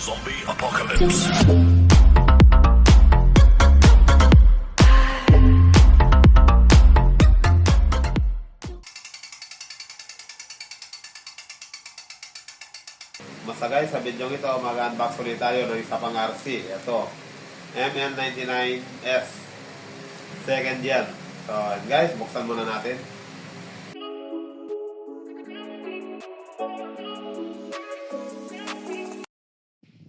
Zombie Apocalypse. Basta guys, sa video ito, mag-unbox ulit tayo ng isa pang RC. Ito, MN99S. Second gen. So, guys, buksan muna natin.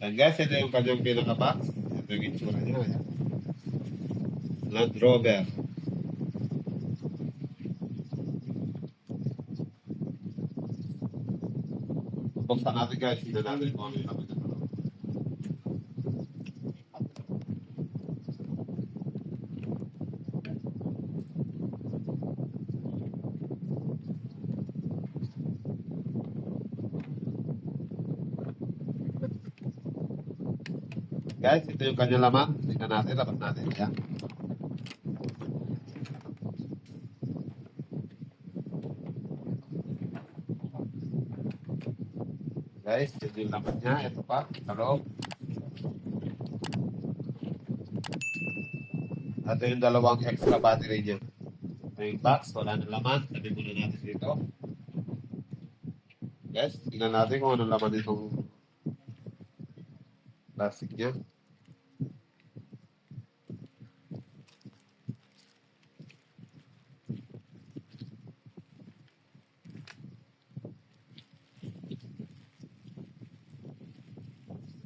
And guys, ito yung kanyang pinaka-box. Ito yung itsura niya. Ayan. Land Rover. Buksan natin guys. Hindi natin kung ano yung namin ito. Guys, ito yung kanyang laman. Tingnan natin, labas natin. Ayan. Guys, ito yung laman niya. Ito pa, sa loob. Ito yung dalawang extra battery niya. Ito yung box, wala na laman. Tabi muna natin dito. Guys, tingnan natin kung anong laman itong plastic niya.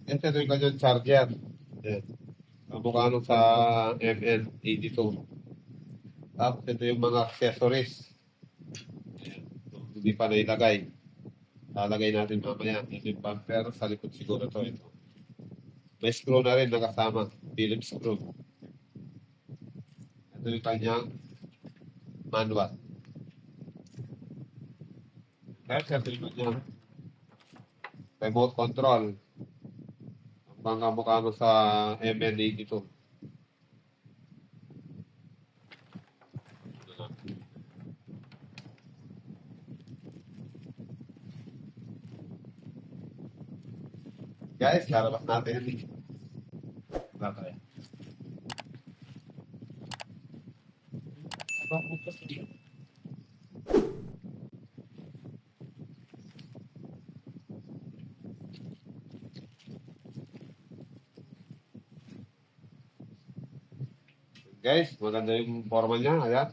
Ito yung kanyang charger. Ayan. Kamukha nung sa MN82. Tapos ito yung mga accessories. Ayan. Hindi pa nailagay. Lalagay natin mamaya. Ito yung bumper. Sa likod siguro to. Ito. May screw na rin nakasama. Phillips screw. Ito yung kanyang manual. Ito yung kanyang remote control. Ang kamukha mo sa MN82. Guys, lalabas natin. Nakaya. Guys, maganda yung forma niya. Ayan.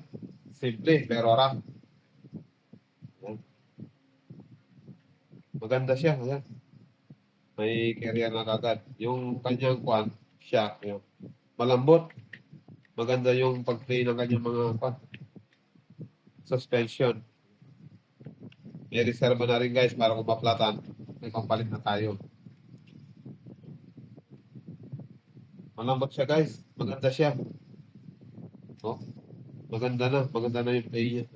Simple, pero ram. Ayan. Maganda siya. Ayan. May carrier na kagad. Yung kanyang shock. Ayan. Malambot. Maganda yung pag-play ng kanyang mga suspension. May reserva na rin guys para kung maplatan. May pampalit na tayo. Malambot siya guys. Maganda siya. Oh, maganda na yung play niya.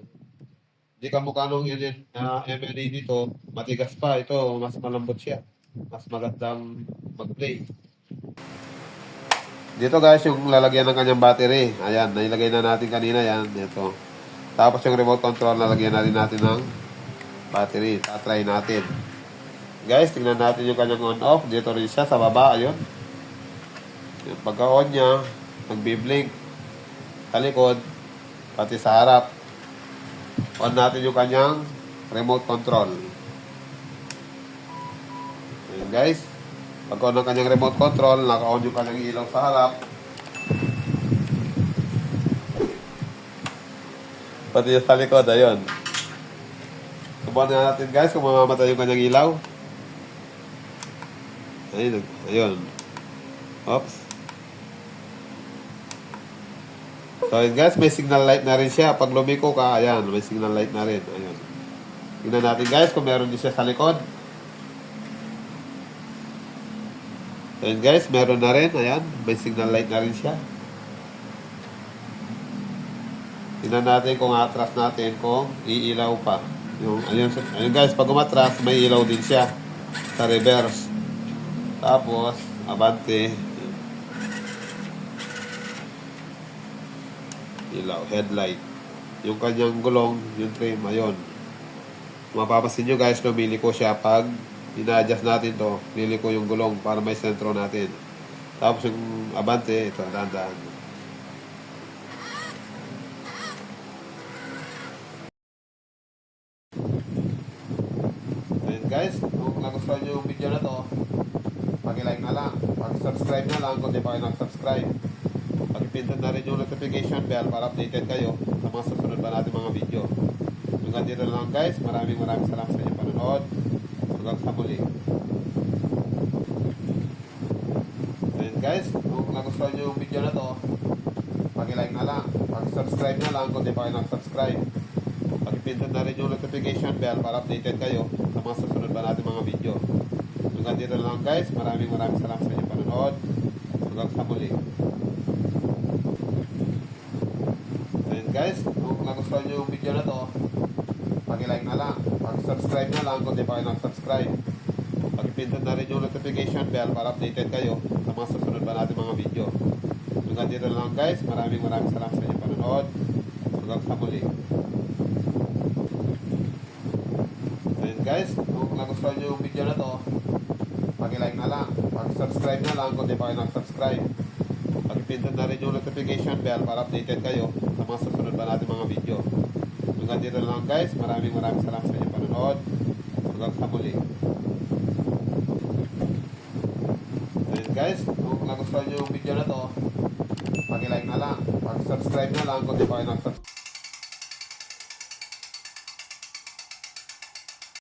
Hindi kamukha nung MLA dito, matigas pa. Ito, mas malambot siya. Mas magandang mag-play. Dito guys, yung lalagyan ng kanyang battery. Ayan, nailagay na natin kanina yan. Ito. Tapos yung remote control, lalagyan na rin natin ng battery. Tatry natin. Guys, tingnan natin yung kanyang on-off. Dito rin siya sa baba. Ayun. Yung pagka-on niya, nagbi-blink. Sa likod, pati sa harap. On natin yung kanyang remote control. Ayan guys. Pag-on ng kanyang remote control, naka-on yung kanyang ilaw sa harap. Pati sa likod, ayun. Subukan na natin guys kung mamamatay yung kanyang ilaw. Ayun. Ayun. Oops. So guys, may signal light na rin siya. Pag lumiko ka, ayan, may signal light na rin. Ayun. Tingnan natin guys kung meron din siya sa likod. Ayun guys, meron na rin. Ayan, may signal light na rin siya. Tingnan natin kung atras natin kung iilaw pa. Ayun guys, pag umatras, may ilaw din siya sa reverse. Tapos, abante. Ilaw, headlight. Yung kanyang gulong, yung trim, ayun. Mapapasin nyo guys, lumili ko siya pag ina-adjust natin to. Liliko yung gulong para may sentro natin. Tapos yung abante, ito, dahan-dahan. Ayan guys, kung nagustuhan nyo yung video na to, paki-like na lang, paki-subscribe na lang kung di pa kayo nag-subscribe. Paki-pindot na rin yung notification bell para updated kayo sa mga susunod pa natin mga video. Hanggang dito na lang guys, maraming salamat sa inyong panonood. Hanggang sa muli. Ayan guys, kung nagustuhan nyo yung video na to, paki-like na lang, paki-subscribe na lang kung di pa kayo nag-subscribe. Paki-pindot na rin yung notification bell para updated kayo sa mga susunod pa natin mga video. Hanggang dito na lang guys, maraming salamat sa inyong panonood. Hanggang sa muli. Ayan guys, kung nagustuhan nyo yung video na to, paki-like na lang, paki-subscribe na lang kung di pa kayo nag-subscribe. Paki-pindot na rin yung notification bell para updated kayo sa mga susunod pa natin mga video. Hanggang dito na lang guys, maraming salamat sa inyong panonood. Hanggang sa muli. Ayan guys, kung nagustuhan nyo yung video na to, paki-like na lang, paki-subscribe na lang kung di pa kayo nag-subscribe. Paki-pindot na rin yung notification bell para updated kayo sa mga susunod pa natin mga video. Hanggang dito na lang guys, maraming salamat sa inyong panonood. Hanggang sa muli. Ayan guys, kung nagustuhan nyo yung video na to, paki-like na lang, paki-subscribe na lang kung di pa kayo nag-subscribe.